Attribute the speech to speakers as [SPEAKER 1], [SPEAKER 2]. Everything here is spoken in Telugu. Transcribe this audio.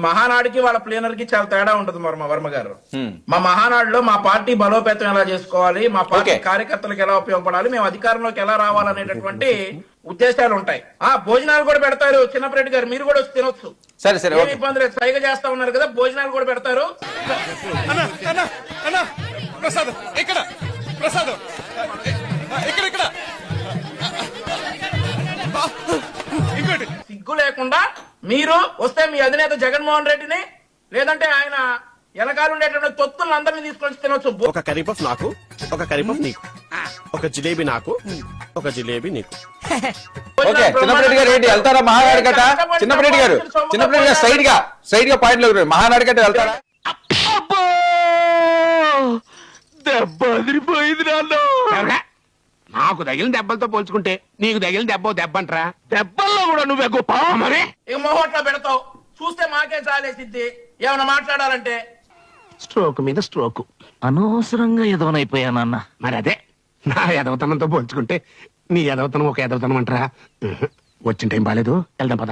[SPEAKER 1] మహానాడికి వాళ్ళ ప్లేనర్ కి చాలా తేడా ఉంటుంది వర్మ గారు. మా మహానాడులో మా పార్టీ బలోపేతం ఎలా చేసుకోవాలి, మా పార్టీ కార్యకర్తలకు ఎలా ఉపయోగపడాలి, మేము అధికారంలోకి ఎలా రావాలనేటటువంటి ఉద్దేశాలు ఉంటాయి. భోజనాలు కూడా పెడతారు. చిన్నప్పరెడ్డి గారు మీరు కూడా వచ్చి తినొచ్చు,
[SPEAKER 2] సరే సరే,
[SPEAKER 1] ఏమి ఇబ్బంది లేదు. సైగ చేస్తా ఉన్నారు కదా, భోజనాలు కూడా పెడతారు. సిగ్గు లేకుండా మీరు వస్తే మీ అధినేత జగన్మోహన్ రెడ్డిని, లేదంటే ఆయన వెనకాల ఉండేటువంటి తొత్తులను అందరినీ తీసుకొని తినొచ్చు.
[SPEAKER 3] ఒక కరీపఫ్ నాకు, ఒక కరీపఫ్ నీకు, ఒక జిలేబీ నాకు, ఒక జిలేబీ నీకు.
[SPEAKER 2] ఓకే, చిన్నప్పరెడ్డి గారు ఏంటి వెళ్తారా మహానాడు గట్ట? చిన్నప్పరెడ్డి గారు స్ట్రైట్ గా పాయింట్ లో మహానాడు గట్ట వెళ్తారా?
[SPEAKER 4] దెబ్బ అదిరిపోయింది నాన్న. నాకు తగిలిన దెబ్బలతో పోల్చుకుంటే నీకు తగిలిన దెబ్బంటరా. దెబ్బల్లో కూడా నువ్వే గొప్ప. మరి
[SPEAKER 1] ఇక మొహట్లో పెడతావు, చూస్తే మాకే చాలేసిద్ది. ఏమైనా మాట్లాడాలంటే
[SPEAKER 4] స్ట్రోక్ మీద స్ట్రోక్.
[SPEAKER 5] అనవసరంగా ఎదవనైపోయానన్న.
[SPEAKER 4] మరి అదే నా ఎదవతనంతో పోల్చుకుంటే నీ ఎదవతనం ఒక ఎదవతనం అంటారా. వచ్చిన టైం బాలేదు, వెళ్దాం పద.